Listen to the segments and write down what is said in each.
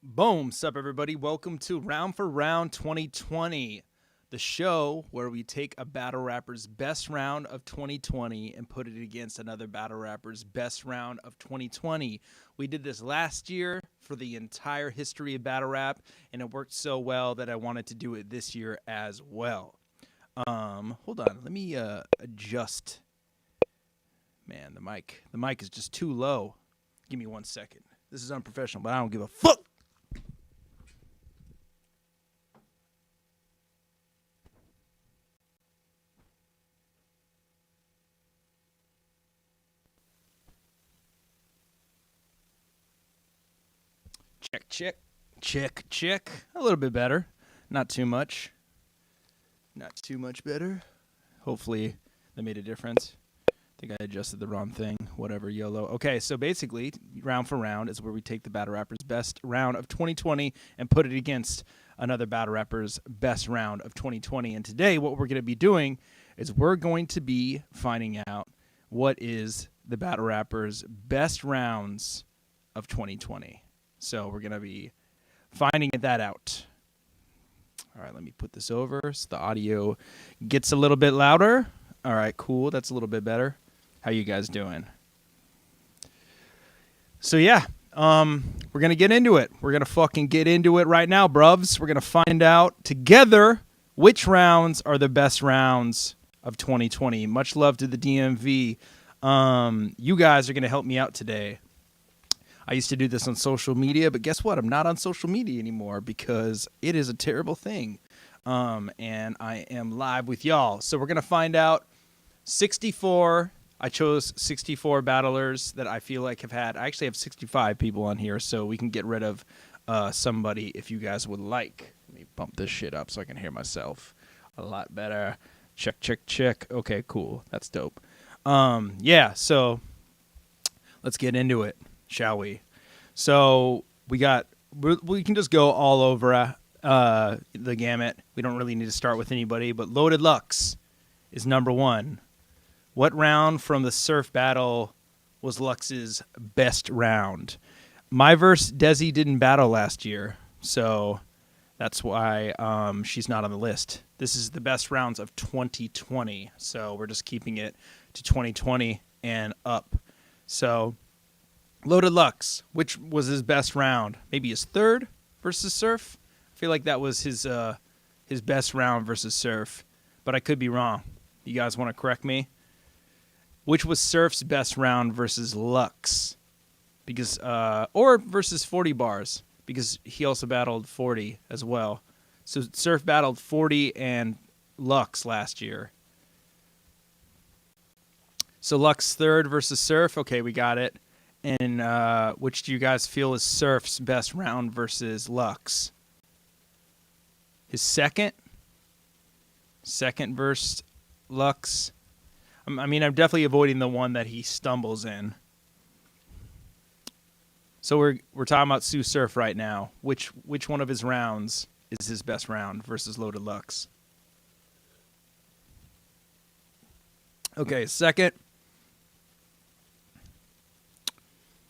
Boom, sup everybody, welcome to Round for Round 2020, the show where we take a battle rapper's best round of 2020 and put it against another battle rapper's best round of 2020. We did this last year for the entire history of battle rap, and it worked so well that I wanted to do it this year as well. Hold on, let me adjust. Man, the mic is just too low. Give me 1 second. This is unprofessional, but I don't give a fuck. Check. A little bit better. Not too much. Not too much better. Hopefully that made a difference. I think I adjusted the wrong thing. Whatever, YOLO. Okay, so basically, round for round is where we take the battle rapper's best round of 2020 and put it against another battle rapper's best round of 2020. And today, what we're going to be doing is we're going to be finding out what is the battle rapper's best rounds of 2020. So we're going to be finding that out. All right, let me put this over so the audio gets a little bit louder. All right, cool. That's a little bit better. How you guys doing? So yeah, we're going to get into it. We're going to fucking get into it right now, bruvs. We're going to find out together which rounds are the best rounds of 2020. Much love to the DMV. You guys are going to help me out today. I used to do this on social media, but guess what? I'm not on social media anymore because it is a terrible thing. And I am live with y'all. So we're going to find out 64. I chose 64 battlers that I feel like have had. I actually have 65 people on here, so we can get rid of somebody if you guys would like. Let me bump this shit up so I can hear myself a lot better. Check. Okay, cool. That's dope. Yeah, so let's get into it. Shall we? So we can just go all over the gamut. We don't really need to start with anybody, but Loaded Lux is number one. What round from the surf battle was Lux's best round? My verse Desi didn't battle last year, so that's why she's not on the list. This is the best rounds of 2020, so we're just keeping it to 2020 and up. So Loaded Lux, which was his best round? Maybe his third versus Surf? I feel like that was his best round versus Surf, but I could be wrong. You guys want to correct me? Which was Surf's best round versus Lux? Because or versus 40 bars, because he also battled 40 as well. So Surf battled 40 and Lux last year. So Lux third versus Surf. Okay, we got it. And which do you guys feel is Surf's best round versus Lux? His second versus Lux. I mean, I'm definitely avoiding the one that he stumbles in. So we're talking about Sue Surf right now. Which one of his rounds is his best round versus Loaded Lux? Okay, second.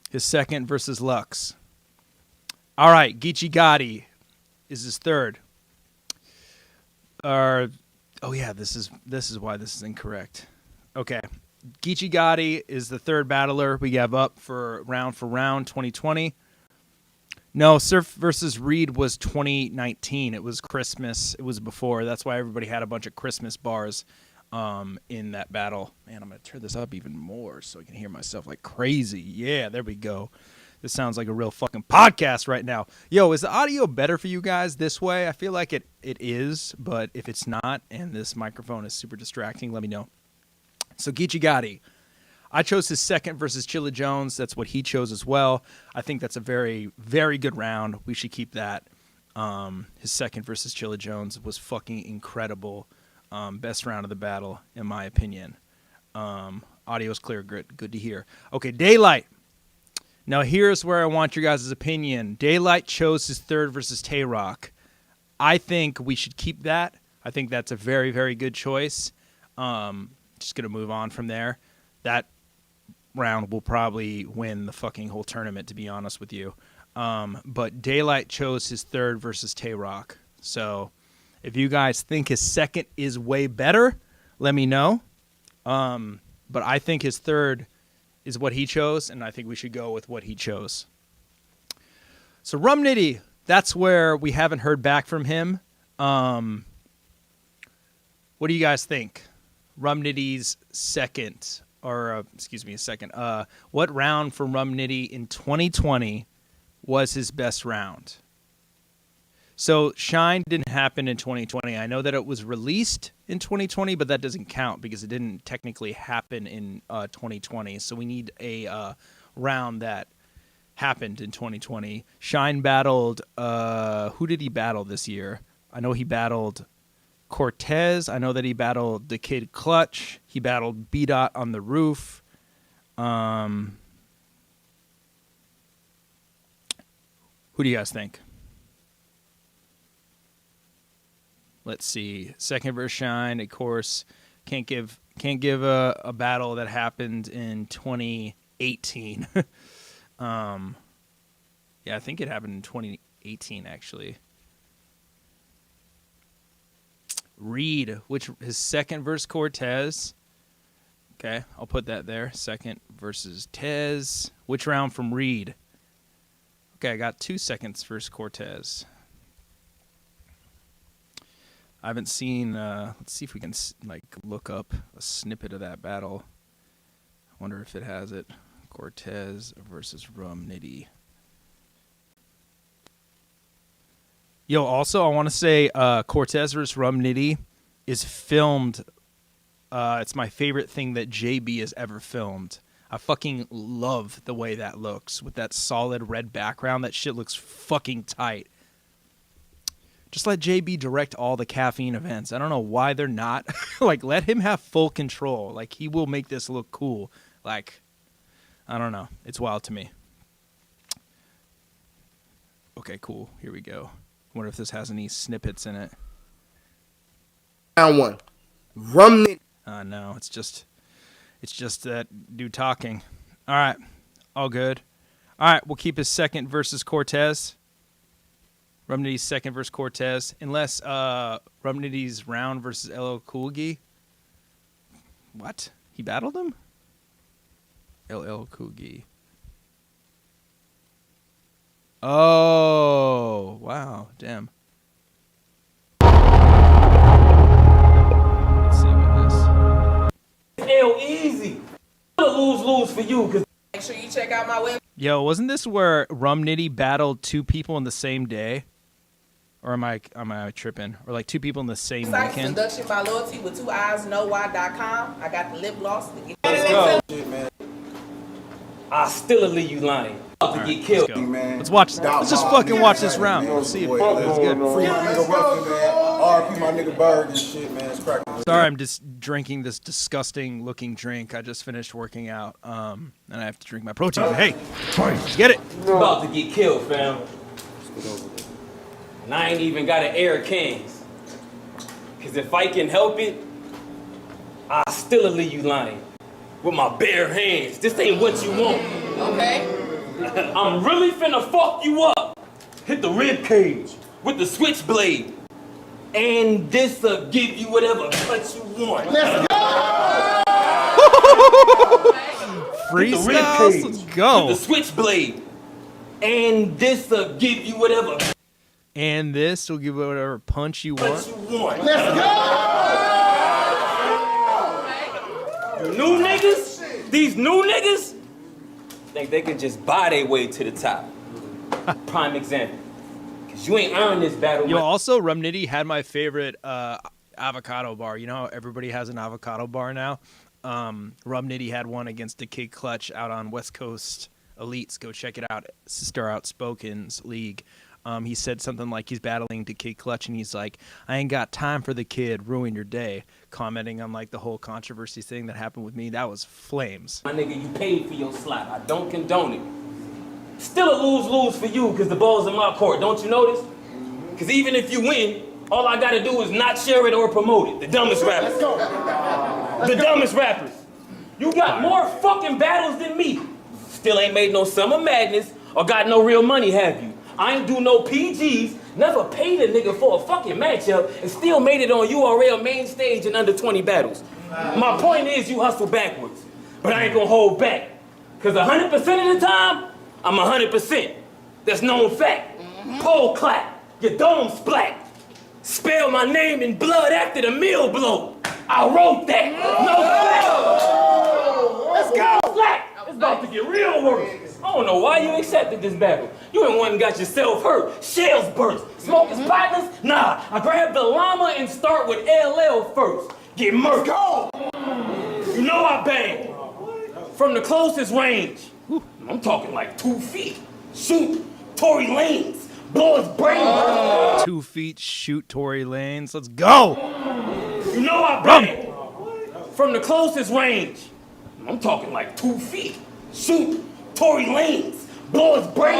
His second versus Lux. All right, Geechi Gotti is his third. Oh yeah, this is why this is incorrect. Okay, Geechi Gotti is the third battler we have up for round 2020. No, Surf versus Reed was 2019. It was Christmas. It was before. That's why everybody had a bunch of Christmas bars in that battle. Man, I'm going to turn this up even more so I can hear myself like crazy. Yeah, there we go. This sounds like a real fucking podcast right now. Yo, is the audio better for you guys this way? I feel like it is, but if it's not and this microphone is super distracting, let me know. So Geechi Gotti, I chose his second versus Chilla Jones. That's what he chose as well. I think that's a very, very good round. We should keep that. His second versus Chilla Jones was fucking incredible. Best round of the battle, in my opinion. Audio's clear, good to hear. Okay, Daylyt. Now here's where I want your guys' opinion. Daylyt chose his third versus Twork. I think we should keep that. I think that's a very, very good choice. Just going to move on from there. That round will probably win the fucking whole tournament, to be honest with you. But Daylyt chose his third versus Twork. So if you guys think his second is way better, let me know. But I think his third is what he chose, and I think we should go with what he chose. So Rumnitty, that's where we haven't heard back from him. What do you guys think? Rumnitty's second, or second. What round for Rumnitty in 2020 was his best round? So Shine didn't happen in 2020. I know that it was released in 2020, but that doesn't count because it didn't technically happen in 2020. So we need a round that happened in 2020. Shine battled, who did he battle this year? I know he battled Cortez. I know that he battled the Kid Clutch. He battled B.A.R.R. on the roof. Who do you guys think? Let's see. Second versus Shine, of course, can't give a battle that happened in 2018. Yeah, I think it happened in 2018 actually. Reed, which his second versus Cortez. Okay, I'll put that there. Second versus Tez. Which round from Reed? Okay, I got 2 seconds versus Cortez. I haven't seen. Let's see if we can look up a snippet of that battle. I wonder if it has it. Cortez versus Rumnitty. Yo, also I want to say Cortez versus Rumnitty is filmed. It's my favorite thing that JB has ever filmed. I fucking love the way that looks with that solid red background. That shit looks fucking tight. Just let JB direct all the caffeine events. I don't know why they're not. Let him have full control. He will make this look cool. I don't know. It's wild to me. Okay, cool. Here we go. Wonder if this has any snippets in it. Round one. Rumnitty. No, it's just that dude talking. All right. All good. All right, we'll keep his second versus Cortez. Rumnitty's second versus Cortez. Unless Rumnitty's round versus LL Cool G. What? He battled him? LL Cool G. Oh, wow. Damn. Let's see what this. Hell easy. Lose for you. Cause make sure you check out my website. Yo, wasn't this where Rumnitty battled 2 people in the same day? Or am I tripping? Or 2 people in the same weekend? Seduction by Loyalty with 2 eyes, no why.com. I got the lip gloss to get let's go. I still leave you lying. About to get killed. Let's watch. Let's just fucking watch this round. Let's see if it's good. Free my nigga Ruffin, man. RP my nigga Bigg and shit, man. It's cracking. Sorry, I'm just drinking this disgusting looking drink. I just finished working out, and I have to drink my protein. Hey, let's get it. About to get killed, fam. And I ain't even got an air cans. Cause if I can help it, I still leave you lying. With my bare hands. This ain't what you want. okay. I'm really finna fuck you up. Hit the rib cage with the switchblade. And this'll give you whatever cut you want. Let's go! Freestyles, let's go. With the switchblade. And this'll give you whatever. And this will give you whatever punch you want. What you want. Let's go! You new niggas? These new niggas? Think they can just buy their way to the top. Prime example. Cause you ain't earned this battle. Yo, also Rumnitty had my favorite avocado bar. You know how everybody has an avocado bar now? Rumnitty had one against the Kid Clutch out on West Coast Elites. Go check it out. Sister Outspoken's league. He said something like he's battling the Kid Clutch, and he's like, I ain't got time for the kid, ruin your day. Commenting on the whole controversy thing that happened with me. That was flames. My nigga, you paid for your slot. I don't condone it. Still a lose-lose for you, because the ball's in my court. Don't you notice? Because even if you win, all I got to do is not share it or promote it. The dumbest rappers. Let's go. The dumbest rappers. You got more fucking battles than me. Still ain't made no Summer Madness or got no real money, have you? I ain't do no PGs, never paid a nigga for a fucking matchup, and still made it on URL main stage in under 20 battles. My point is you hustle backwards, but I ain't gonna hold back. Cause 100% of the time, I'm 100%. That's known fact. Pole clap, your dome splat. Spell my name in blood after the mill blow. I wrote that. No slack. Let's go. Slack. It's about to get real worse. I don't know why you accepted this battle. You ain't one got yourself hurt. Shells burst. Smokers partners? Nah. I grab the llama and start with LL first. Get murked. Go. You know I bang. From the closest range. I'm talking like 2 feet. Shoot. Tory Lanez. Blow his brain. 2 feet, shoot Tory Lanez. Let's go. You know I bang. From the closest range. I'm talking like 2 feet. Shoot Tory Lanez. Blow his brain.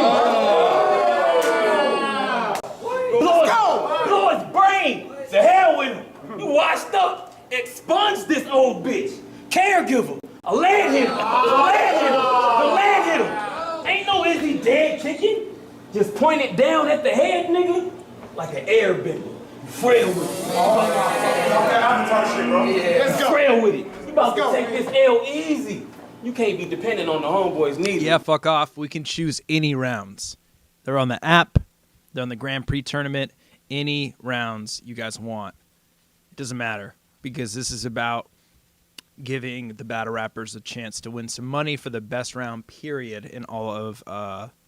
Blow his brain. To hell with him. You washed up. Expunge this old bitch. Caregiver. A leg hitter. The leg hitter. Ain't no is he dead kicking. Just point it down at the head, nigga, like an airbender. Frail with it. Frail with it. You about to take this L easy. You can't be dependent on the homeboys neither. Yeah, fuck off. We can choose any rounds. They're on the app. They're on the Grand Prix tournament. Any rounds you guys want. It doesn't matter because this is about giving the battle rappers a chance to win some money for the best round period in all of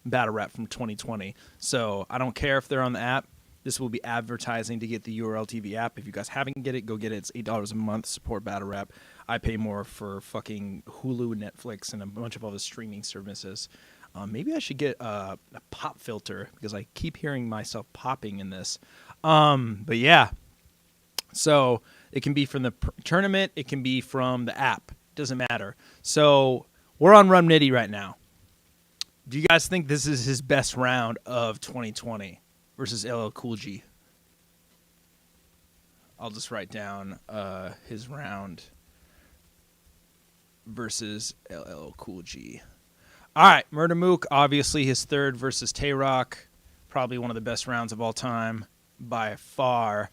battle rap from 2020. So I don't care if they're on the app. This will be advertising to get the URL TV app. If you guys haven't get it, go get it. It's $8 a month. Support battle rap. I pay more for fucking Hulu, Netflix, and a bunch of other streaming services. Maybe I should get a pop filter because I keep hearing myself popping in this. But yeah. So it can be from the tournament. It can be from the app. Doesn't matter. So we're on Rumnitty right now. Do you guys think this is his best round of 2020 versus LL Cool G? I'll just write down his round versus LL Cool G. All right, Murder Mook, obviously his third versus Twork. Probably one of the best rounds of all time by far.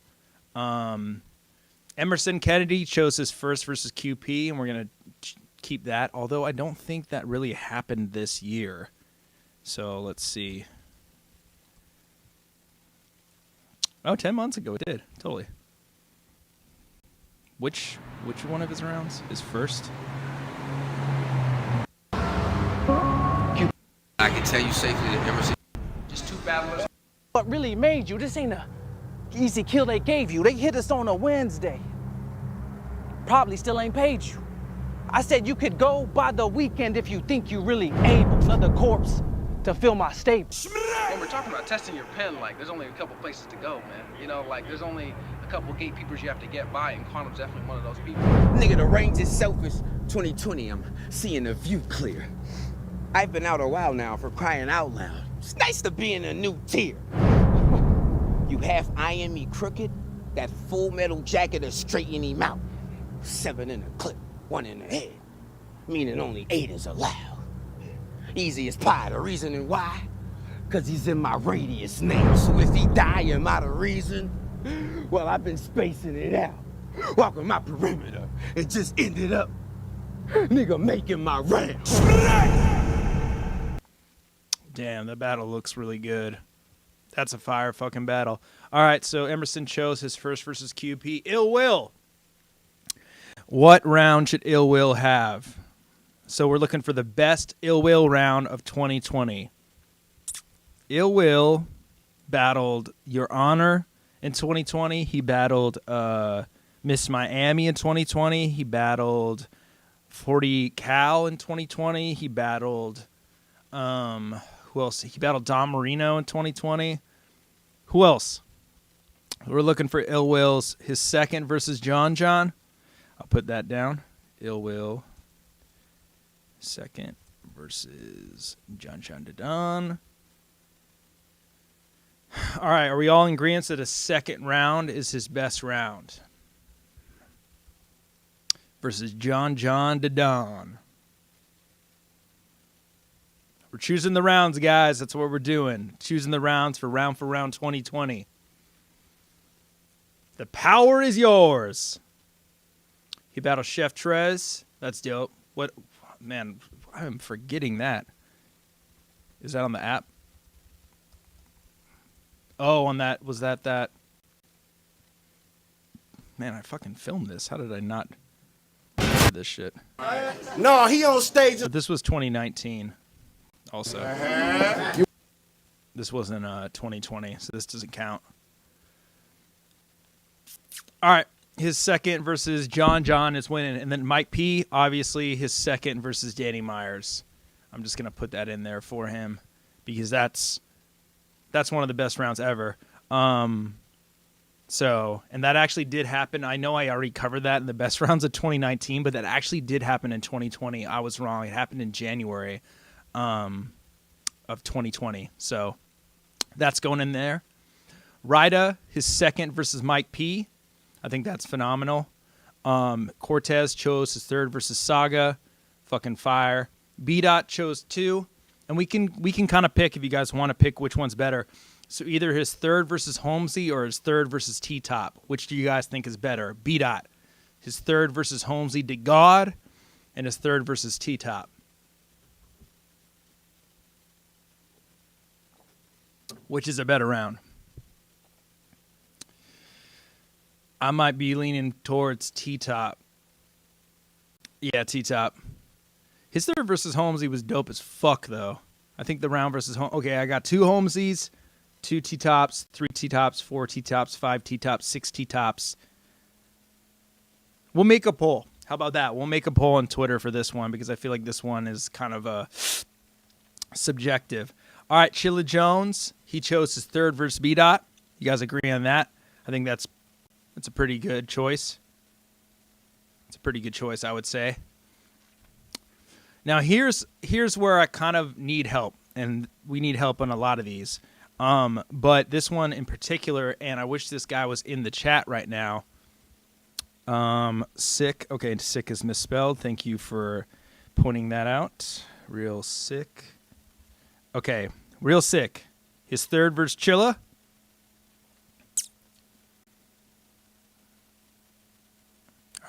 Emerson Kennedy chose his first versus QP, and we're going to keep that, although I don't think that really happened this year. So let's see. Oh, 10 months ago it did. Totally. Which one of his rounds is first? I can tell you safely that Emerson just 2 battlers. What really made you? This ain't a easy kill they gave you. They hit us on a Wednesday. Probably still ain't paid you. I said you could go by the weekend if you think you really able. Another corpse to fill my stable. When we're talking about testing your pen, like, there's only a couple places to go, man. You know, like, there's only a couple gatekeepers you have to get by, and Quantum's definitely one of those people. Nigga, the range itself is 2020. I'm seeing the view clear. I've been out a while now, for crying out loud. It's nice to be in a new tier. You half eyeing me crooked? That Full Metal Jacket to straighten him out. 7 in the clip, 1 in the head. Meaning only 8 is allowed. Easy as pie, the reasoning why? Cause he's in my radius now. So if he die, am I the reason? Well, I've been spacing it out. Walking my perimeter. It just ended up, nigga, making my round. Damn, that battle looks really good. That's a fire fucking battle. All right, so Emerson chose his first versus QP. Ill Will. What round should Ill Will have? So we're looking for the best Ill Will round of 2020. Ill Will battled Your Honor in 2020. He battled Miss Miami in 2020. He battled 40 Cal in 2020. He battled who else? He battled Don Marino in 2020. Who else? We're looking for Ill Will's his second versus John John. I'll put that down. Ill Will second versus John John Don. All right, are we all in agreement that a second round is his best round? Versus John John Don. We're choosing the rounds, guys. That's what we're doing. Choosing the rounds for round 2020. The power is yours. He battled Chef Trez. That's dope. What, man, I'm forgetting that. Is that on the app? Oh, on that, was that? Man, I fucking filmed this. How did I not do this shit? No, he on stage. But this was 2019 also. This wasn't 2020, so this doesn't count. All right. His second versus John is winning. And then Mike P, obviously, his second versus Danny Myers. I'm just going to put that in there for him because that's one of the best rounds ever. So, and that actually did happen. I know I already covered that in the best rounds of 2019, but that actually did happen in 2020. I was wrong. It happened in January of 2020. So that's going in there. Ryda, his second versus Mike P. I think that's phenomenal. Cortez chose his third versus Saga. Fucking fire. B.A.R.R.S chose two. And we can kind of pick if you guys want to pick which one's better. So either his third versus Holmzie or his third versus T-Top. Which do you guys think is better? B.A.R.R.S. His third versus Holmzie to God. And his third versus T-Top. Which is a better round? I might be leaning towards T-Top. Yeah, T-Top. His third versus Holmzie was dope as fuck, though. I think the round versus okay, I got 2 Holmzies, 2 T-Tops, 3 T-Tops, 4 T-Tops, 5 T-Tops, 6 T-Tops. We'll make a poll. How about that? We'll make a poll on Twitter for this one because I feel like this one is kind of subjective. All right, Chilla Jones. He chose his third versus B.A.R.R.S. You guys agree on that? I think that's a pretty good choice. It's a pretty good choice, I would say. Now, here's where I kind of need help, and we need help on a lot of these. But this one in particular, and I wish this guy was in the chat right now. Sikh. Okay, Sikh is misspelled. Thank you for pointing that out. Real Sikh. Okay, Real Sikh. His third versus Chilla.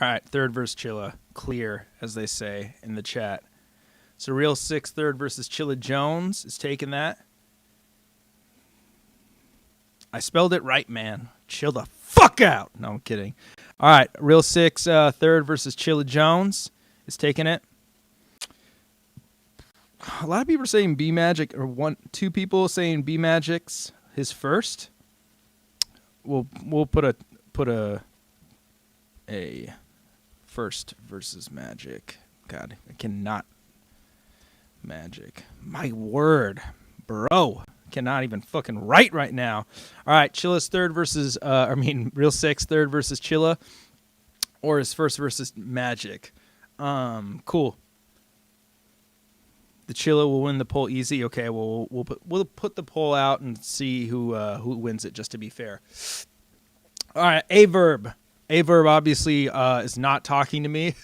All right, third versus Chilla. Clear, as they say in the chat. So Real Sikh's third versus Chilla Jones is taking that. I spelled it right, man. Chill the fuck out. No, I'm kidding. All right, Real Sikh's third versus Chilla Jones is taking it. A lot of people are saying B Magic, or 2 people saying B Magic's his first. We'll put a first versus Magic. God, I cannot. Magic. My word, bro. Cannot even fucking write right now. All right, Chilla's third versus, Real Sikh's third versus Chilla, or his first versus Magic. Cool. The Chilla will win the poll easy. Okay, well we'll put the poll out and see who wins it, just to be fair. All right, A.V.R.R. A.V.R.R. obviously is not talking to me,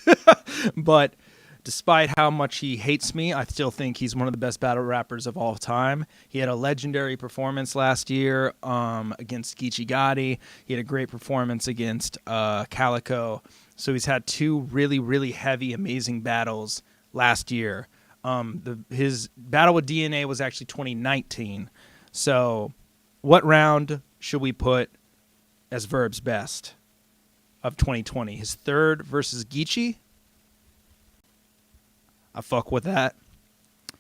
but despite how much he hates me, I still think he's one of the best battle rappers of all time. He had a legendary performance last year against Geechi. He had a great performance against Calicoe. So he's had 2 really, really heavy, amazing battles last year. His battle with DNA was actually 2019. So what round should we put as V.A.R.R.'s best of 2020? His third versus Geechi? I fuck with that.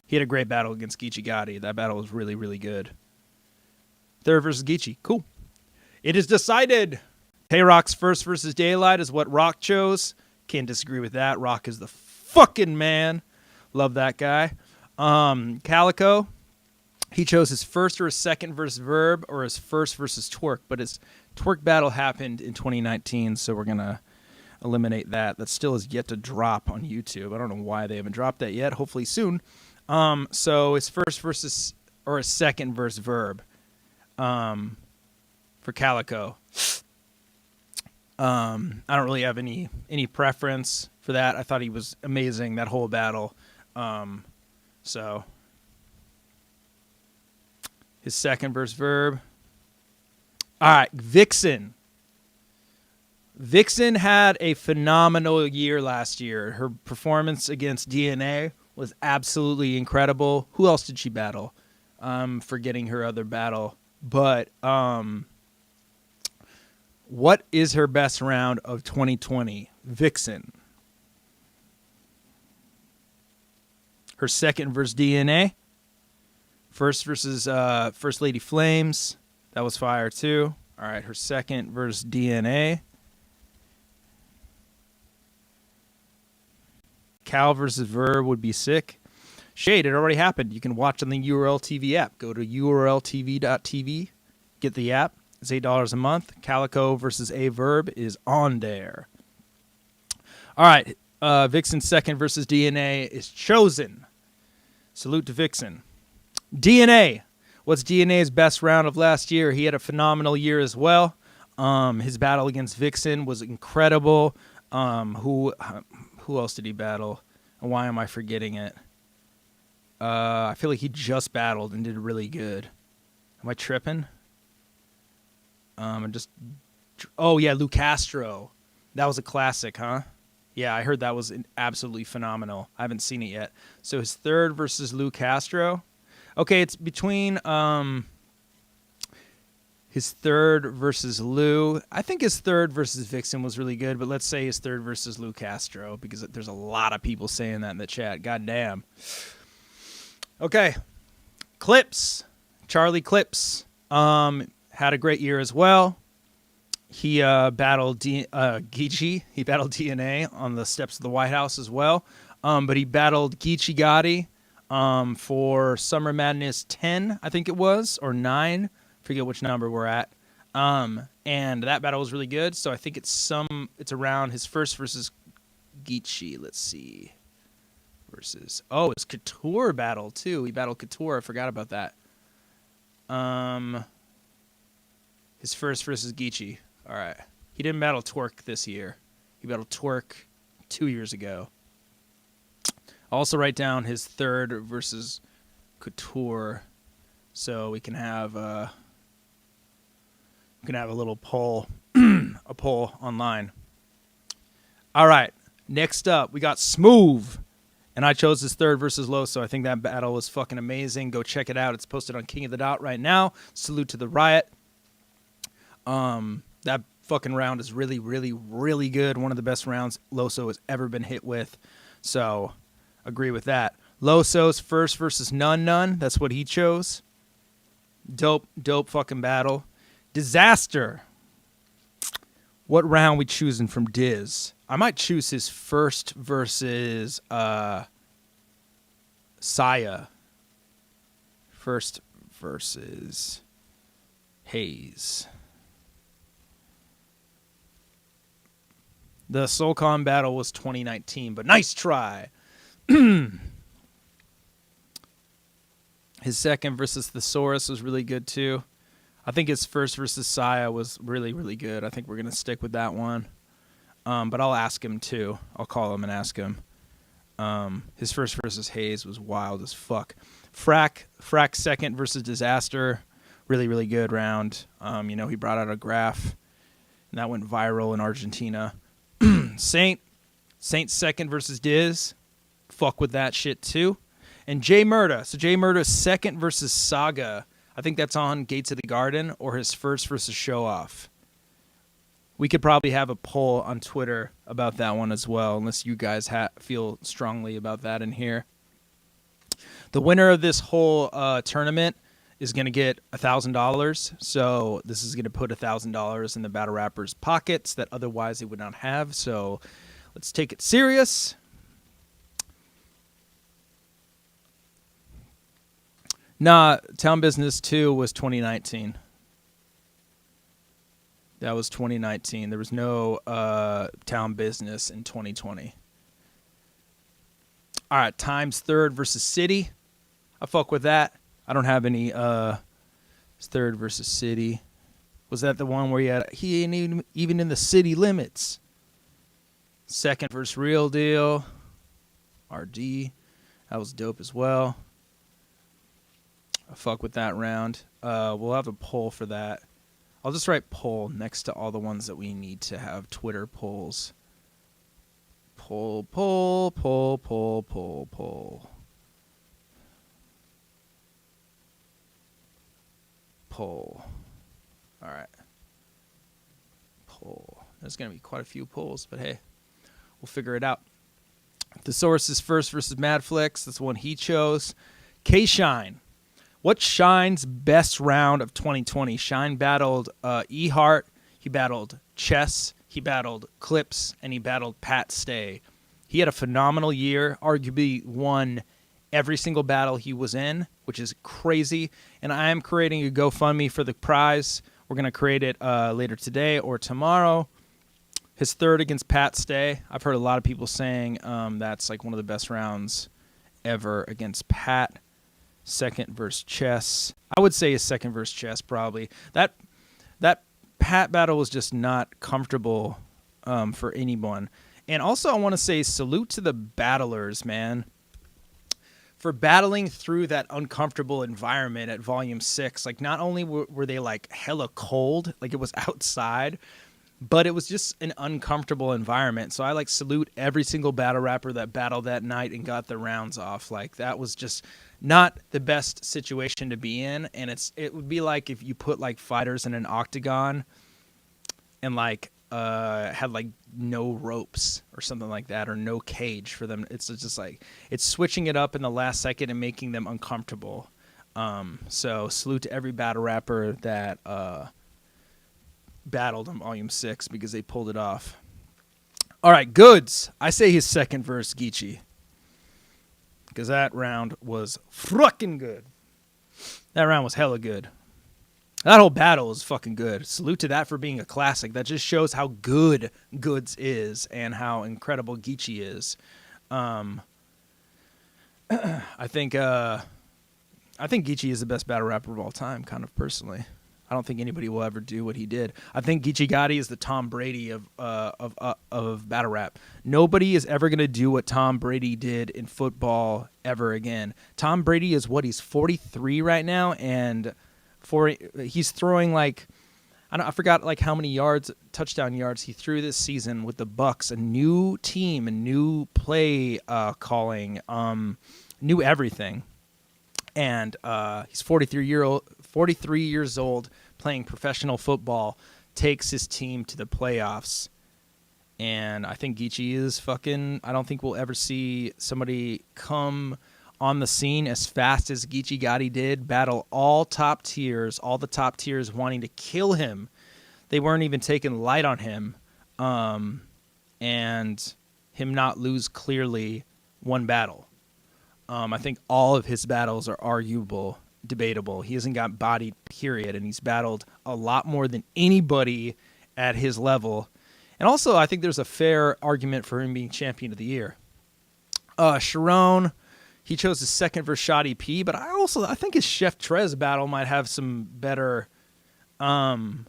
He had a great battle against Geechi. That battle was really, really good. Third versus Geechi. Cool. It is decided. Tay-Rock's first versus Daylyt is what Rock chose. Can't disagree with that. Rock is the fucking man. Love that guy. Calicoe. He chose his first or his second versus V.A.R.R.S. or his first versus Twork. But his Twork battle happened in 2019, so we're going to eliminate that. That still is yet to drop on YouTube. I don't know why they haven't dropped that yet. Hopefully soon. So his first versus or his second versus V.A.R.R.S. For Calicoe. I don't really have any preference for that. I thought he was amazing that whole battle. So His second versus Verb. All right, Vixen. Vixen had a phenomenal year last year. Her performance against DNA was absolutely incredible. Who else did she battle? I'm forgetting her other battle. But what is her best round of 2020? Vixen. Her second versus DNA. First versus First Lady Flames. That was fire too. All right, her second versus DNA. Cal versus Verb would be sick. Shade, it already happened. You can watch on the URL TV app. Go to urltv.tv. Get the app. It's $8 a month. Calicoe versus A Verb is on there. All right. Vixen's second versus DNA is chosen. Salute to Vixen. DNA. What's DNA's best round of last year? He had a phenomenal year as well. His battle against Vixen was incredible. Who else did he battle? And why am I forgetting it? I feel like he just battled and did really good. Am I tripping? Oh yeah, Lou Castro. That was a classic, huh? Yeah, I heard that was absolutely phenomenal. I haven't seen it yet. So his third versus Lou Castro. Okay, it's between his third versus Lou. I think his third versus Vixen was really good, but let's say his third versus Lou Castro because there's a lot of people saying that in the chat. God damn. Okay. Clips. Charlie Clips. Had a great year as well. He battled Geechi. He battled DNA on the steps of the White House as well. But he battled Geechi Gotti for Summer Madness 10, I think it was, or 9. Forget which number we're at. And that battle was really good. So I think it's around his first versus Geechi. Let's see. It's Couture battle too. He battled Couture. I forgot about that. His first versus Geechi. All right. He didn't battle Twork this year. He battled Twork 2 years ago. I'll also write down his third versus Couture, so we can have a little poll, a poll online. All right. Next up, we got Smooth. And I chose his third versus Loso. I think that battle was fucking amazing. Go check it out. It's posted on King of the Dot right now. Salute to the Riot. That fucking round is really, really, really good. One of the best rounds Loso has ever been hit with. So, agree with that. Loso's first versus None. That's what he chose. Dope fucking battle. Disaster. What round we choosing from Diz? I might choose his first versus Saya. First versus Hayes. The SoulCon battle was 2019, but nice try. His second versus Thesaurus was really good too. I think his first versus Saya was really, really good. I think we're going to stick with that one. But I'll ask him too. I'll call him and ask him. His first versus Hayes was wild as fuck. Frack second versus Disaster. Really, really good round. He brought out a graph, and that went viral in Argentina. Saint second versus Diz. Fuck with that shit too. And Jay Murda. So Jay Murda's second versus Saga. I think that's on Gates of the Garden, or his first versus Show Off. We could probably have a poll on Twitter about that one as well, unless you guys feel strongly about that in here. The winner of this whole tournament is going to get $1,000. So this is going to put $1,000 in the battle rappers' pockets that otherwise they would not have. So let's take it serious. Nah, Town Business 2 was 2019. That was 2019. There was no Town Business in 2020. All right, Times third versus City. I fuck with that. I don't have any third versus City. Was that the one where he ain't even in the city limits? Second versus Real Deal. RD. That was dope as well. I fuck with that round. We'll have a poll for that. I'll just write poll next to all the ones that we need to have Twitter polls. Poll. Poll. All right. Poll. There's going to be quite a few polls, but hey, we'll figure it out. Thesaurus is first versus Madflix. That's the one he chose. K-Shine. What's Shine's best round of 2020? Shine battled E-Heart. He battled Chess. He battled Clips. And he battled Pat Stay. He had a phenomenal year. Arguably won every single battle he was in, which is crazy. And I am creating a GoFundMe for the prize. We're going to create it later today or tomorrow. His third against Pat Stay. I've heard a lot of people saying that's like one of the best rounds ever against Pat. Second versus Chess. I would say his second versus Chess probably. That Pat battle was just not comfortable for anyone. And also I want to say salute to the battlers, man, for battling through that uncomfortable environment at Volume 6. Like, not only were they like hella cold, like it was outside, but it was just an uncomfortable environment. So I like salute every single battle rapper that battled that night and got the rounds off. Like, that was just not the best situation to be in. And it would be like if you put like fighters in an octagon and like had like no ropes or something like that, or no cage for them. It's just like, it's switching it up in the last second and making them uncomfortable. So salute to every battle rapper that battled on Volume 6 because they pulled it off. All right, Goods. I say his second verse, Geechi, because that round was fucking good. That round was hella good. That whole battle is fucking good. Salute to that for being a classic. That just shows how good Goods is and how incredible Geechi is. I think Geechi is the best battle rapper of all time, kind of personally. I don't think anybody will ever do what he did. I think Geechi Gotti is the Tom Brady of battle rap. Nobody is ever going to do what Tom Brady did in football ever again. Tom Brady is what, he's 43 right now, and he's throwing like, I forgot like how many touchdown yards he threw this season with the Bucks. A new team, a new play calling, new everything. And he's 43 years old, playing professional football, takes his team to the playoffs. And I think Geechi is fucking, I don't think we'll ever see somebody come on the scene as fast as Geechi Gotti did, battle all the top tiers wanting to kill him. They weren't even taking light on him, and him not lose clearly one battle. I think all of his battles are arguable, debatable. He hasn't got bodied, period, and he's battled a lot more than anybody at his level. And also, I think there's a fair argument for him being champion of the year. Sharon, he chose his second versus Shoddy P, but I think his Chef Trez battle might have some better, some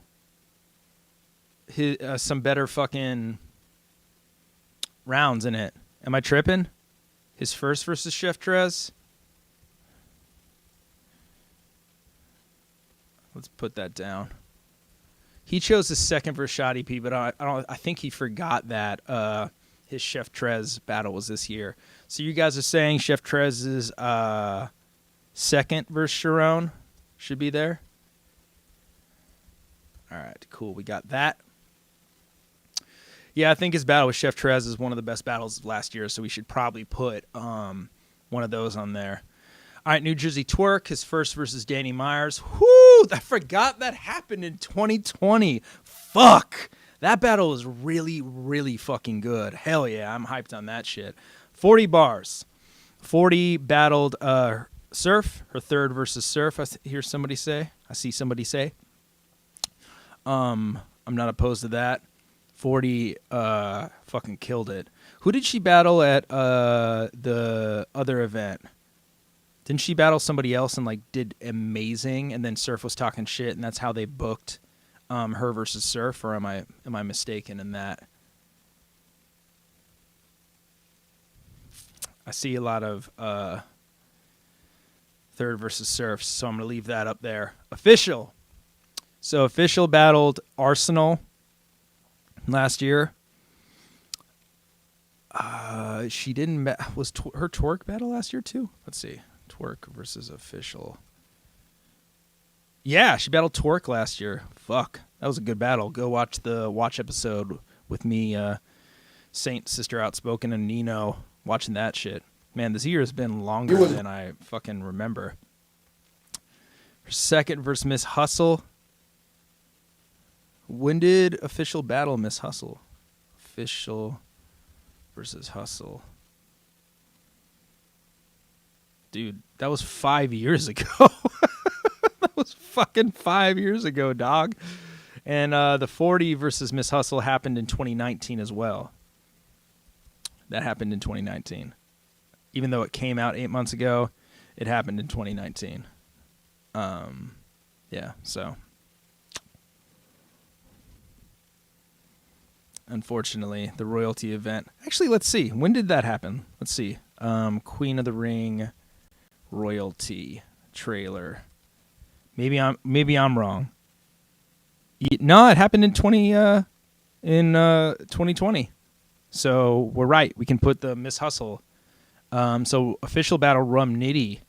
better fucking rounds in it. Am I tripping? His first versus Chef Trez. Let's put that down. He chose his second versus Shoddy P, but I think he forgot that his Chef Trez battle was this year. So you guys are saying Chef Trez's second versus Sharon should be there? All right, cool. We got that. Yeah, I think his battle with Chef Trez is one of the best battles of last year, so we should probably put one of those on there. All right, New Jersey Twork, his first versus Danny Myers. Whoo! I forgot that happened in 2020. Fuck! That battle was really, really fucking good. Hell yeah, I'm hyped on that shit. 40 bars. 40 battled Surf, her third versus Surf, I see somebody say. I'm not opposed to that. 40 fucking killed it. Who did she battle at the other event? Didn't she battle somebody else and like did amazing, and then Surf was talking shit, and that's how they booked her versus Surf? Or am I mistaken in that? I see a lot of Third versus Surf, so I'm going to leave that up there. Official. So Official battled Arsenal last year. She didn't... Was her Twork battle last year too? Let's see. Twork versus Official. Yeah, she battled Twork last year. Fuck. That was a good battle. Go watch the watch episode with me, Saint, Sister Outspoken, and Nino watching that shit. Man, this year has been longer than I fucking remember. Her second versus Miss Hustle. When did Official battle Miss Hustle? Official versus Hustle. Dude, that was 5 years ago. That was fucking 5 years ago, dog. And the 40 versus Miss Hustle happened in 2019 as well. That happened in 2019. Even though it came out 8 months ago, it happened in 2019. Yeah, so. Unfortunately, the royalty event. Actually, let's see. When did that happen? Let's see. Queen of the Ring royalty trailer. Maybe I'm wrong. No, it happened in 2020. So we're right. We can put the Miss Hustle. So Official battle Rumnitty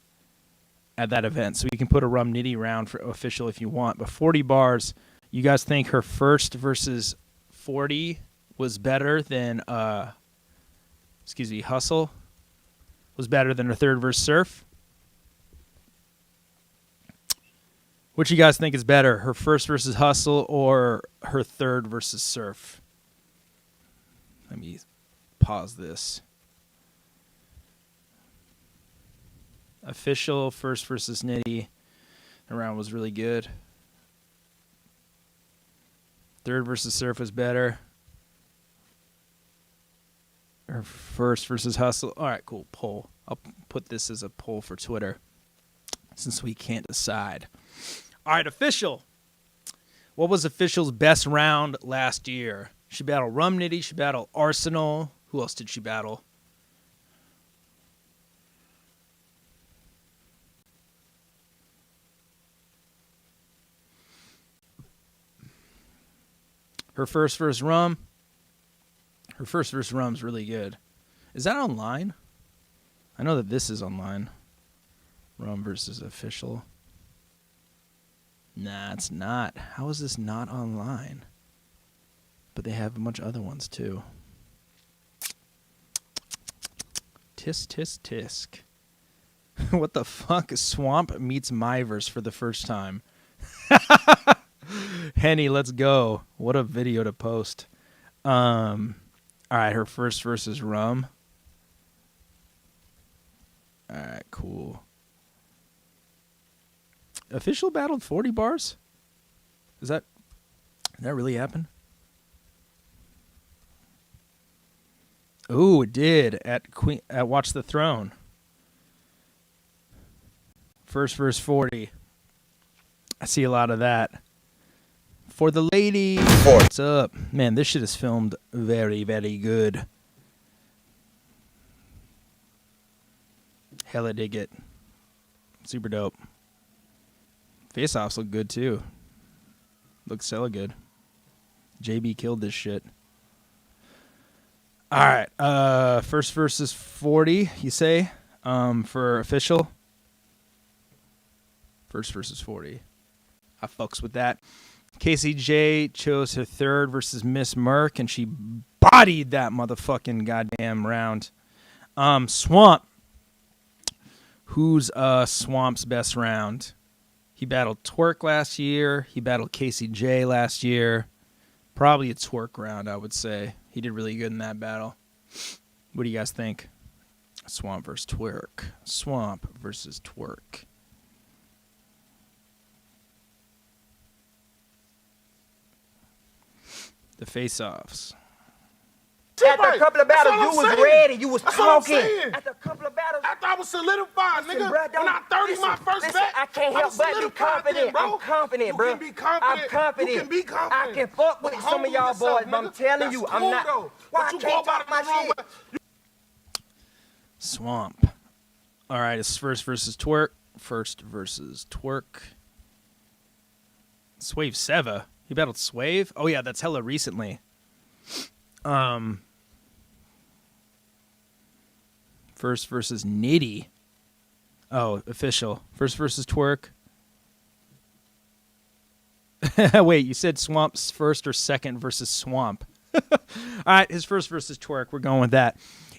at that event. So you can put a Rumnitty round for Official if you want. But 40 bars, you guys think her first versus 40 was better than Hustle was better than her third versus Surf? What you guys think is better, her first versus Hustle or her third versus Surf? Let me pause this. Official first versus Nitty. The round was really good. Third versus Surf was better. Her first versus Hustle. All right, cool. Poll. I'll put this as a poll for Twitter since we can't decide. All right, Official. What was Official's best round last year? She battled Rumnitty. She battled Arsenal. Who else did she battle? Her first versus Rum. Her first versus Rum's really good. Is that online? I know that this is online. Rum versus Official. Nah, it's not. How is this not online? But they have a bunch of other ones too. Tisk, tisk, tisk. What the fuck? Swamp meets Myverse for the first time. Henny, let's go. What a video to post. All right, her first versus Rum. All right, cool. Official battled 40 bars? Did that really happen? Ooh, it did at Watch the Throne. First verse 40. I see a lot of that. For the ladies, what's up? Man, this shit is filmed very, very good. Hella dig it. Super dope. Face-offs look good, too. Looks hella good. JB killed this shit. All right. First versus 40, you say, for Official? First versus 40. I fucks with that. Casey J chose her third versus Miss Merc, and she bodied that motherfucking goddamn round. Swamp. Who's Swamp's best round? He battled Twork last year. He battled Casey J last year. Probably a Twork round, I would say. He did really good in that battle. What do you guys think? Swamp versus Twork. Swamp versus Twork. The face-offs. After a couple of battles, you was ready. You was talking. After a couple of battles, after I was solidified, nigga. When I 30 my first bet, I can't help but be confident. Bro. I'm confident, bro. You can be confident. I'm confident. You can be confident. I can fuck with some of y'all boys, but I'm telling you, I'm not. Though. Why But I can't talk my shit? Swamp. All right, it's first versus Twork. First versus Twork. Swave Seva. He battled Swave? Oh yeah, that's hella recently. First versus Nitty. Oh, official. First versus Twork. Wait, you said Swamp's first or second versus Swamp. All right, his first versus Twork. We're going with that.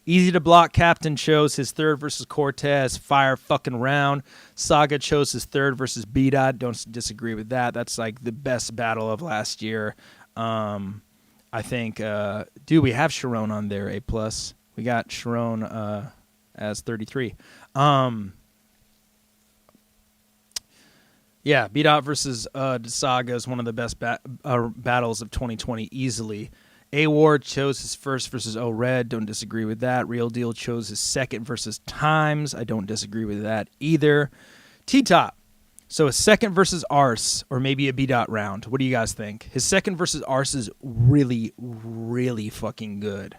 Easy to block Captain chose his third versus Cortez. Fire fucking round. Saga chose his third versus B.A.R.R.S. Don't disagree with that. That's like the best battle of last year. I think, dude, we have Sharon on there, A+. We got Sharon as 33. Yeah, B.A.R.R.S. versus Saga is one of the best battles of 2020 easily. A Ward chose his first versus O-Red. Don't disagree with that. Real Deal chose his second versus Times. I don't disagree with that either. T-Top. So a second versus R.S. or maybe a B.A.R.R.S. round. What do you guys think? His second versus R.S. is really, really fucking good.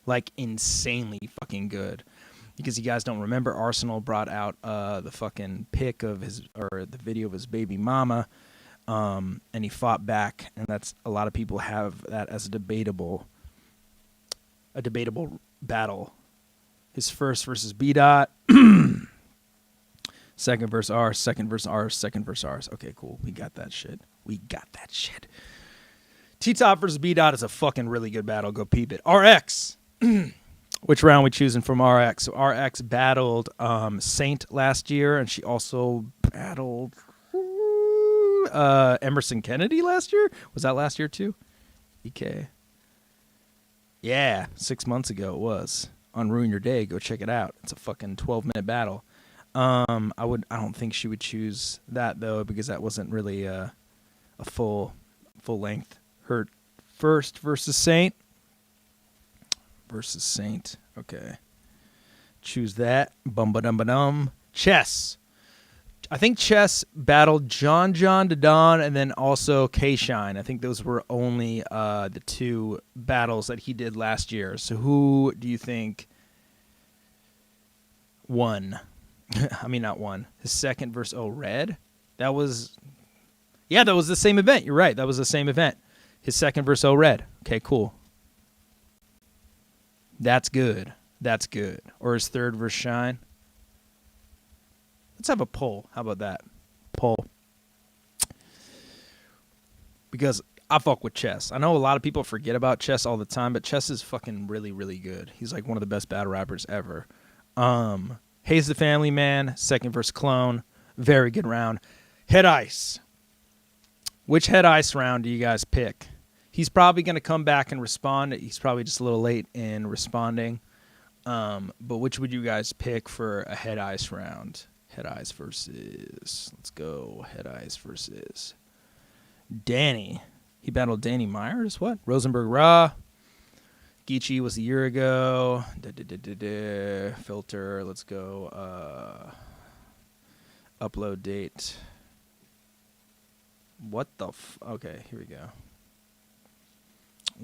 Like insanely fucking good. Because you guys don't remember, Arsenal brought out the fucking pic of his, or the video of his baby mama. And he fought back, and that's a lot of people have that as a debatable battle. His first versus B.A.R.R.S. Second versus R, second versus R, second versus R. Okay, cool. We got that shit. T-Top versus B.A.R.R.S. is a fucking really good battle. Go peep it. RX. Which round we choosing from RX? So RX battled Saint last year, and she also battled Emerson Kennedy last year. Was that last year too? EK. Yeah, 6 months ago it was. On Ruin Your Day, go check it out. It's a fucking 12-minute battle. I don't think she would choose that though, because that wasn't really a full length. Her first versus Saint. Okay. Choose that. Bum-ba-dum-ba-dum. Chess. I think Chess battled John Dadon and then also K-Shine. I think those were only the two battles that he did last year. So who do you think won? I mean, not won. His second versus O-Red? That was the same event. You're right. That was the same event. His second versus O-Red. Okay, cool. That's good. Or his third versus Shine. Let's have a poll. How about that? Poll. Because I fuck with Chess. I know a lot of people forget about Chess all the time, but Chess is fucking really, really good. He's like one of the best battle rappers ever. Hayes the Family Man, second versus Clone. Very good round. Head Ice. Which Head Ice round do you guys pick? He's probably going to come back and respond. He's probably just a little late in responding. But which would you guys pick for a Head Ice round? Head Ice versus... Let's go. Head Ice versus... Danny. He battled Danny Myers? What? Rosenberg Raw. Geechi was a year ago. Filter. Let's go. Upload date. What the okay, here we go.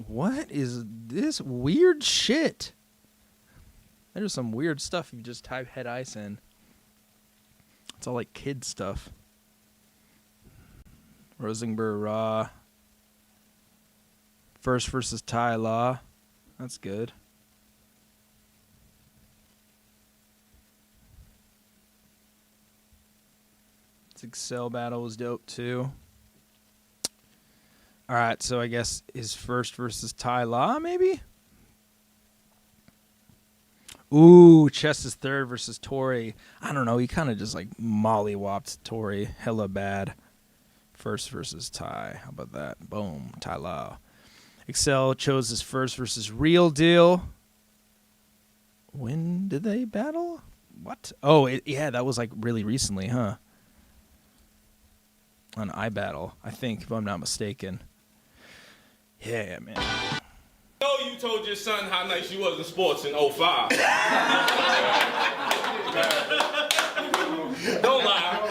What is this weird shit? There's some weird stuff if you just type Head Ice in. It's all like kid stuff. Rosenberg Raw. First versus Ty Law. That's good. This Excel battle was dope too. All right, so I guess his first versus Ty Law, maybe? Ooh, Chess's third versus Tori. I don't know. He kind of just like mollywopped Tori hella bad. First versus Ty. How about that? Boom. Ty Law. Excel chose his first versus Real Deal. When did they battle? What? Oh, yeah, that was like really recently, huh? On iBattle, I think, if I'm not mistaken. Yeah, man. I know you told your son how nice you was in sports in 05. Don't lie.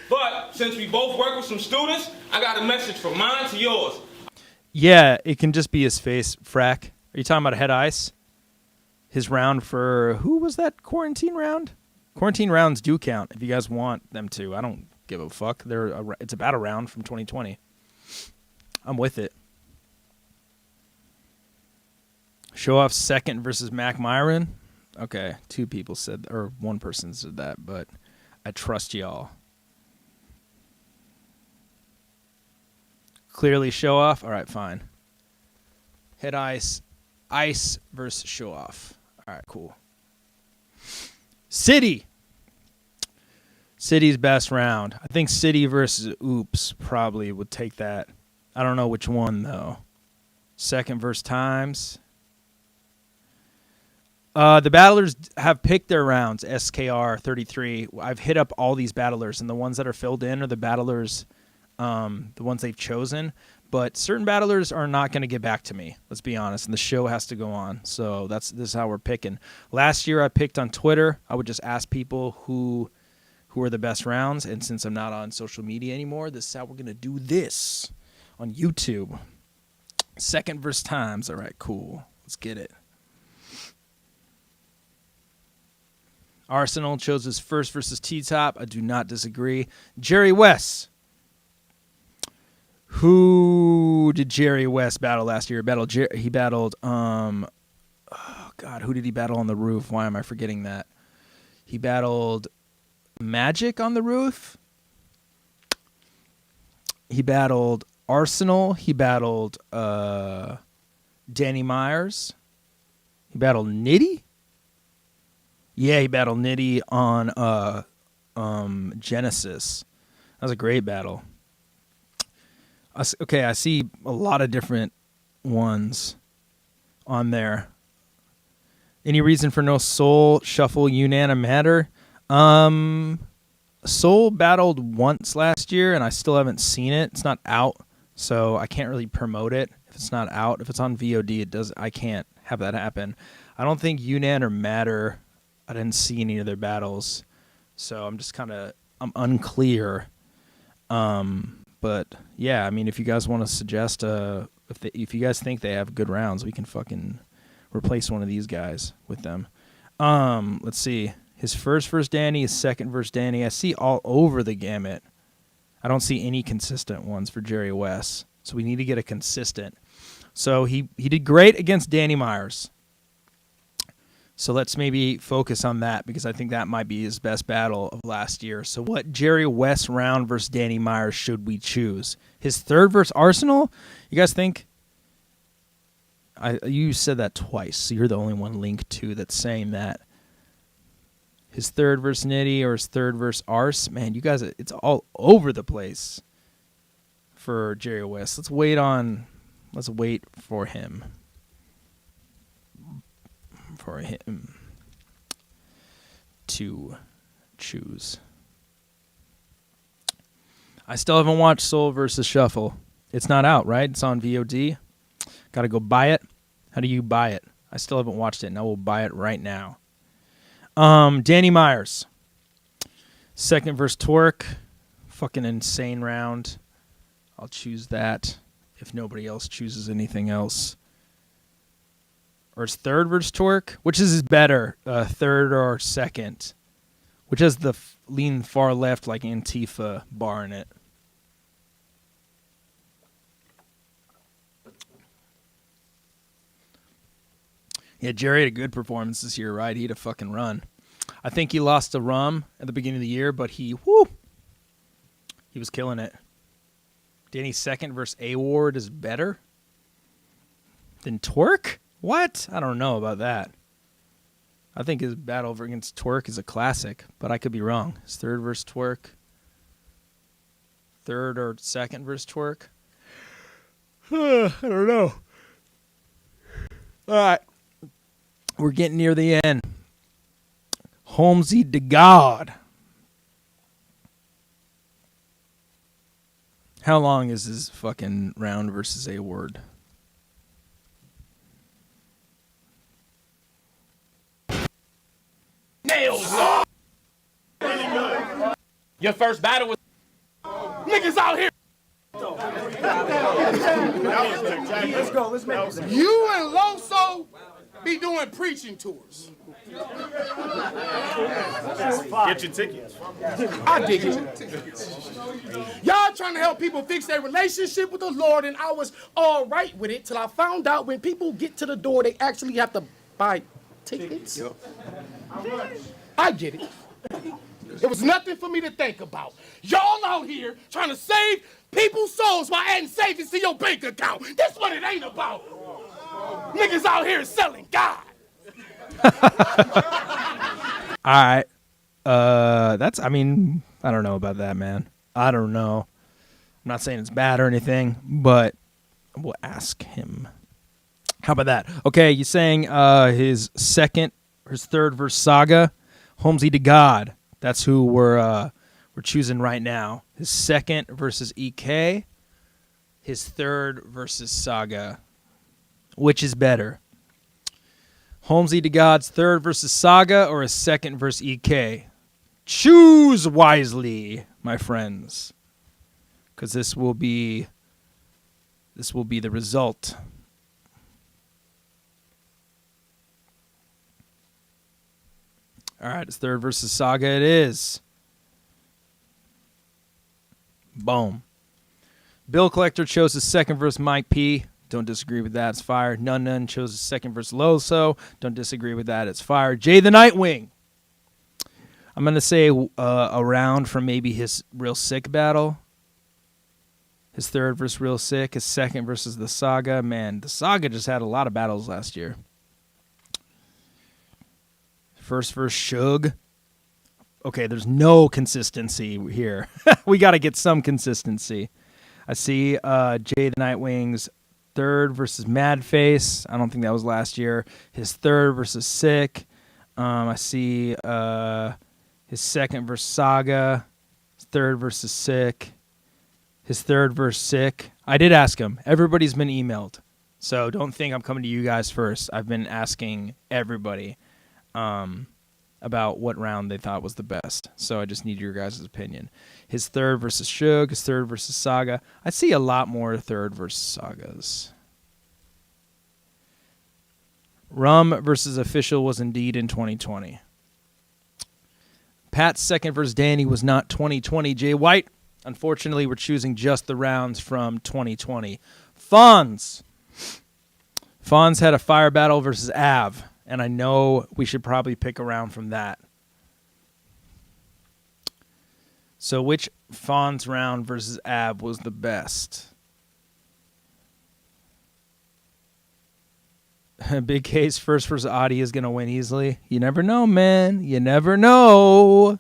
But since we both work with some students, I got a message from mine to yours. Yeah, it can just be his face, Frack. Are you talking about Head Ice? His round for... Who was that quarantine round? Quarantine rounds do count if you guys want them to. I don't give a fuck. It's about a round from 2020. I'm with it. Show off second versus Mac Myron. Okay, 2 people said, or 1 person said that, but I trust y'all. Clearly show off. All right, fine. Hit ice versus show off. All right, cool. City's best round. I think City versus Oops probably would take that. I don't know which one though. Second versus Times. The battlers have picked their rounds. SKR 33. I've hit up all these battlers, and the ones that are filled in are the battlers, the ones they've chosen. But certain battlers are not going to get back to me. Let's be honest, and the show has to go on. So this is how we're picking. Last year I picked on Twitter. I would just ask people who are the best rounds, and since I'm not on social media anymore, this is how we're going to do this on YouTube. Second versus Times. All right, cool. Let's get it. Arsenal chose his first versus T-Top. I do not disagree. Jerry Wess. Who did Jerry Wess battle last year? He battled, oh God, who did he battle on the roof? Why am I forgetting that? He battled Magic on the roof. He battled Arsenal. He battled Danny Myers. He battled Nitty. Yeah, he battled Nitty on Genesis. That was a great battle. Okay, I see a lot of different ones on there. Any reason for no Soul Shuffle Unanimous? Soul battled once last year, and I still haven't seen it. It's not out, so I can't really promote it. If it's not out, if it's on VOD, I can't have that happen. I don't think Yunnan or Matter. I didn't see any of their battles, so I'm just I'm unclear. But yeah, I mean, if you guys want to suggest, if you guys think they have good rounds, we can fucking replace one of these guys with them. Let's see. His first versus Danny, his second versus Danny. I see all over the gamut. I don't see any consistent ones for Jerry Wess, so we need to get a consistent. So he did great against Danny Myers. So let's maybe focus on that because I think that might be his best battle of last year. So what Jerry Wess round versus Danny Myers should we choose? His third versus Arsenal? You guys think? You said that twice, so you're the only one linked to that's saying that. His third versus Nitty or his third versus R.S? Man, you guys, it's all over the place for Jerry Wess. Let's wait for him. To choose. I still haven't watched Soul versus Shuffle. It's not out, right? It's on VOD. Gotta go buy it. How do you buy it? I still haven't watched it, and I will buy it right now. Danny Myers. Second versus Twork. Fucking insane round. I'll choose that if nobody else chooses anything else. Or his third versus Twork? Which is better, third or second? Which has the lean far left like Antifa bar in it? Yeah, Jerry had a good performance this year, right? He had a fucking run. I think he lost to Rum at the beginning of the year, but he was killing it. Danny's second versus A Ward is better than Twork? What? I don't know about that. I think his battle against Twork is a classic, but I could be wrong. His third versus Twork. Third or second versus Twork? I don't know. All right. We're getting near the end. Holmzie to God. How long is his fucking round versus A Ward? Nails. Your first battle was niggas out here. Let's go. Let's make this. You and Loso be doing preaching tours. Get your tickets. I dig it. Y'all trying to help people fix their relationship with the Lord, and I was all right with it till I found out when people get to the door, they actually have to buy tickets. Yep. I get it. It was nothing for me to think about. Y'all out here trying to save people's souls while adding savings to your bank account. That's what it ain't about. Niggas out here selling God. All right. I mean, I don't know about that, man. I don't know. I'm not saying it's bad or anything, but we'll ask him. How about that? Okay, you're saying his third verse Saga, Holmzie to God. That's who we're choosing right now. His second versus EK. His third versus Saga. Which is better? Holmzie to God's third versus Saga or his second versus EK? Choose wisely, my friends. Because this will be the result. All right, it's third versus Saga it is. Boom. Bill Collector chose his second versus Mike P. Don't disagree with that. It's fire. None chose his second versus Loso. Don't disagree with that. It's fire. Jay the Nightwing. I'm going to say a round from maybe his Real Sick battle. His third versus Real Sick. His second versus the Saga. Man, the Saga just had a lot of battles last year. First versus Suge. Okay, there's no consistency here. We got to get some consistency. I see Jay the Nightwing's third versus Madface. I don't think that was last year. His third versus Sikh. I see his second versus Saga. His third versus Sikh. His third versus Sikh. I did ask him. Everybody's been emailed. So don't think I'm coming to you guys first. I've been asking everybody about what round they thought was the best. So I just need your guys' opinion. His third versus Suge, his third versus Saga. I see a lot more third versus Sagas. Rum versus Official was indeed in 2020. Pat's second versus Danny was not 2020. Jay White, unfortunately, we're choosing just the rounds from 2020. Fonz had a fire battle versus Av. And I know we should probably pick a round from that. So which Fonz round versus Ab was the best? Big K's first versus Audie is going to win easily. You never know, man. You never know.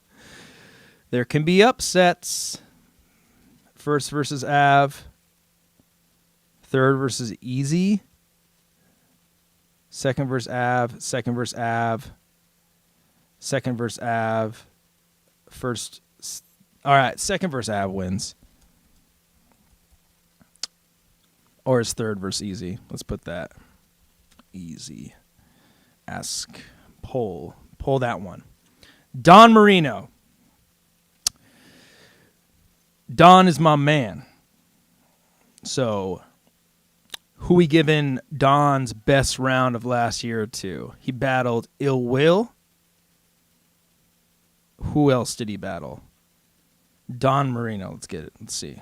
There can be upsets. First versus Av. Third versus Easy. Second versus Av, second versus Av, second versus Av, first. All right, second versus Av wins. Or his third versus Easy. Let's put that. Easy. Ask. Poll that one. Don Marino. Don is my man. So who we giving Don's best round of last year to? He battled Ill Will. Who else did he battle? Don Marino. Let's get it. Let's see.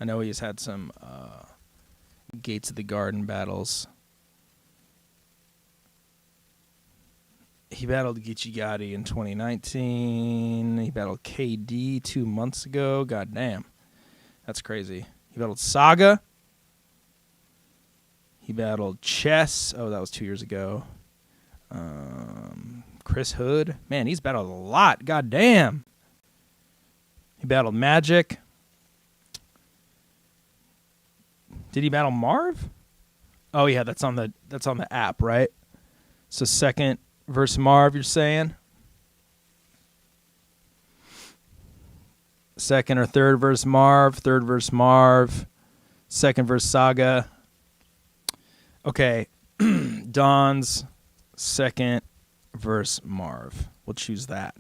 I know he's had some Gates of the Garden battles. He battled Geechi in 2019. He battled KD 2 months ago. God damn. That's crazy. He battled Saga. He battled Chess. Oh, that was 2 years ago. Chris Hood. Man, he's battled a lot. God damn. He battled Magic. Did he battle Marv? Oh yeah, that's on the app, right? So second versus Marv, you're saying? Second or third versus Marv, third versus Marv, second versus Saga. Okay, Don's second versus Marv. We'll choose that.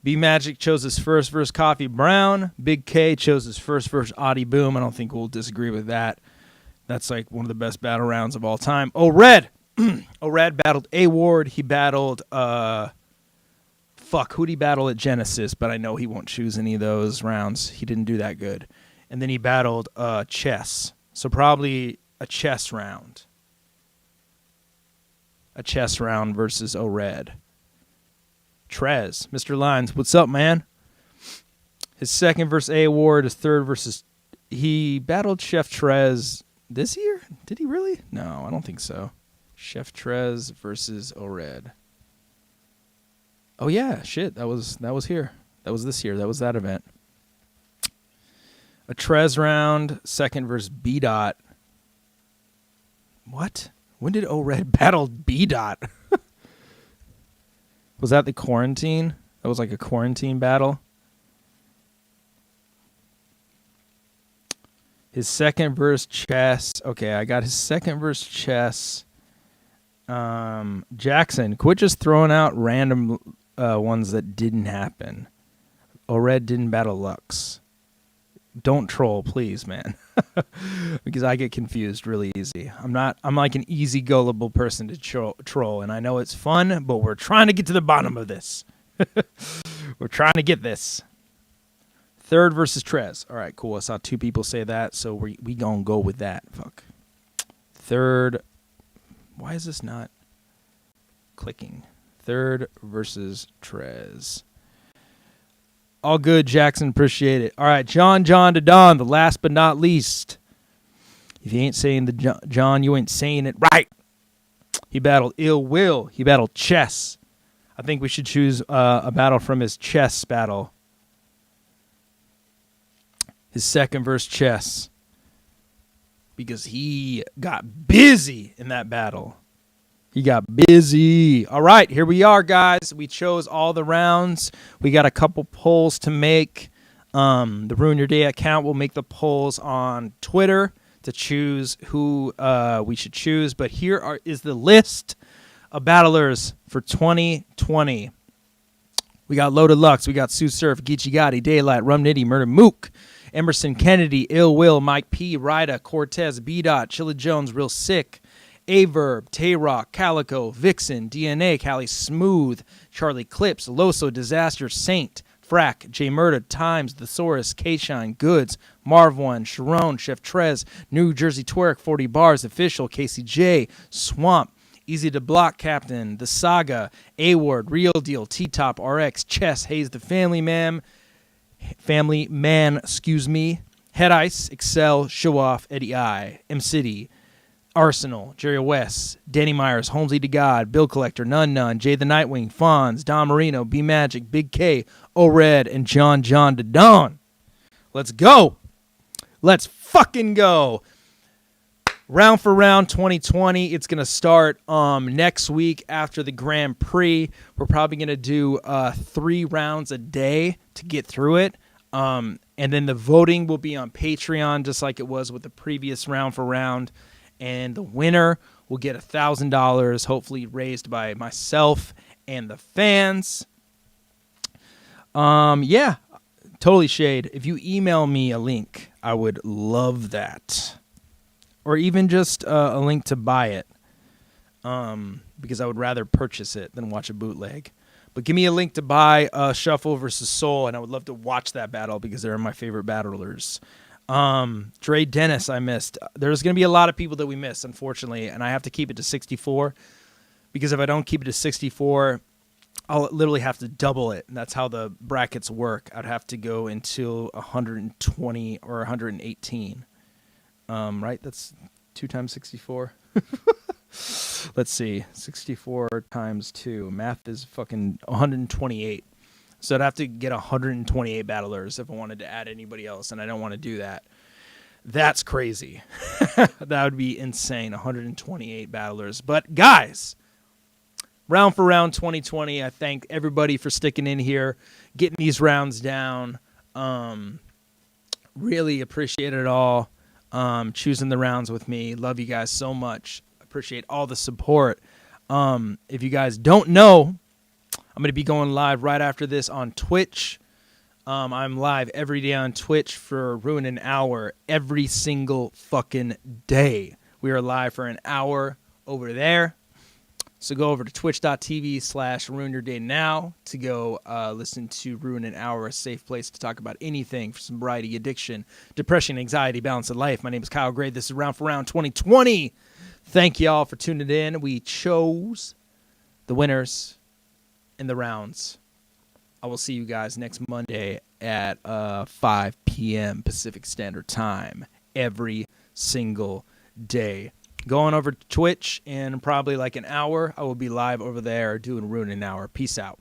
B Magic chose his first versus Coffee Brown. Big K chose his first versus Audie Boom. I don't think we'll disagree with that. That's like one of the best battle rounds of all time. Oh, Red. O'Red battled A Ward. He battled who'd he battle at Genesis? But I know he won't choose any of those rounds. He didn't do that good. And then he battled Chess. So probably a chess round. A chess round versus O'Red. Trez, Mr. Lines, what's up, man? His second versus A Ward. His third versus... He battled Chef Trez this year? Did he really? No, I don't think so. Chef Trez versus O'Red. Oh yeah, shit. That was here. That was this year. That was that event. A Trez round, second versus B. Dot. What? When did O'Red battle B. Dot? Was that the quarantine? That was like a quarantine battle. His second verse Chess. Okay, I got his second verse Chess. Jackson, quit just throwing out random ones that didn't happen. O'Red didn't battle Lux. Don't troll, please, man. Because I get confused really easy. I'm like an easy gullible person to troll, and I know it's fun, but we're trying to get to the bottom of this. We're trying to get this. Third versus Trez. All right, cool. I saw two people say that, so we gonna go with that. Fuck. Third. Why is this not clicking? Third versus Trez. All good, Jackson. Appreciate it. All right, John to Don, the last but not least. If you ain't saying the John, you ain't saying it right. He battled Ill Will. He battled Chess. I think we should choose a battle from his chess battle. His second verse Chess. Because he got busy in that battle. He got busy. All right, here we are, guys. We chose all the rounds. We got a couple polls to make. The Ruin Your Day account will make the polls on Twitter to choose who we should choose. But here is the list of battlers for 2020. We got Loaded Lux. We got Sue Surf, Geechi, Daylyt, Rum Nitty, Murder Mook, Emerson Kennedy, Ill Will, Mike P, Ryda, Cortez, B. Chilla Jones, Real Sikh, A.V.R.R, Twork, Calicoe, Vixen, DNA, Cali Smooth, Charlie Clips, Loso, Disaster, Saint, Frack, J Murda, Times, Thesaurus, K-Shine, Goods, Marv1, Sharon, Chef Trez, New Jersey Twork, 40 Bars, Official, KCJ, Swamp, Easy to Block Captain, The Saga, A Ward, Real Deal, T-Top, RX, Chess, Hayes the Family Man, Head Ice, Excel, Show Off, Eddie I, M City, Arsenal, Jerry Wess, Danny Myers, Holmzie to God, Bill Collector, None, Jay the Nightwing, Fonz, Don Marino, B Magic, Big K, O'Red, and John to Dawn. Let's go. Let's fucking go. Round for Round 2020. It's going to start next week after the Grand Prix. We're probably going to do 3 rounds a day to get through it. And then the voting will be on Patreon, just like it was with the previous Round for Round. And the winner will get $1,000, hopefully raised by myself and the fans. Yeah, totally shade. If you email me a link, I would love that. Or even just a link to buy it, because I would rather purchase it than watch a bootleg. But give me a link to buy Shuffle versus Soul, and I would love to watch that battle because they're my favorite battlers. Dre Dennis, I missed. There's going to be a lot of people that we miss, unfortunately, and I have to keep it to 64, because if I don't keep it to 64, I'll literally have to double it, and that's how the brackets work. I'd have to go until 120 or 118. Right? That's 2 times 64. Let's see. 64 times 2. Math is fucking 128. So I'd have to get 128 battlers if I wanted to add anybody else, and I don't want to do that. That's crazy. That would be insane, 128 battlers. But guys, Round for Round 2020, I thank everybody for sticking in here, getting these rounds down. Really appreciate it all. Choosing the rounds with me. Love you guys so much. Appreciate all the support. If you guys don't know, I'm going to be going live right after this on Twitch. I'm live every day on Twitch for Ruin an Hour every single fucking day. We are live for an hour over there. So go over to twitch.tv/ruin your day now to go listen to Ruin an Hour, a safe place to talk about anything for sobriety, addiction, depression, anxiety, balance of life. My name is Kyle Gray. This is Round for Round 2020. Thank you all for tuning in. We chose the winners in the rounds. I will see you guys next Monday at 5 p.m. Pacific Standard Time every single day. Going over to Twitch in probably like an hour. I will be live over there doing Ruin an Hour. Peace out.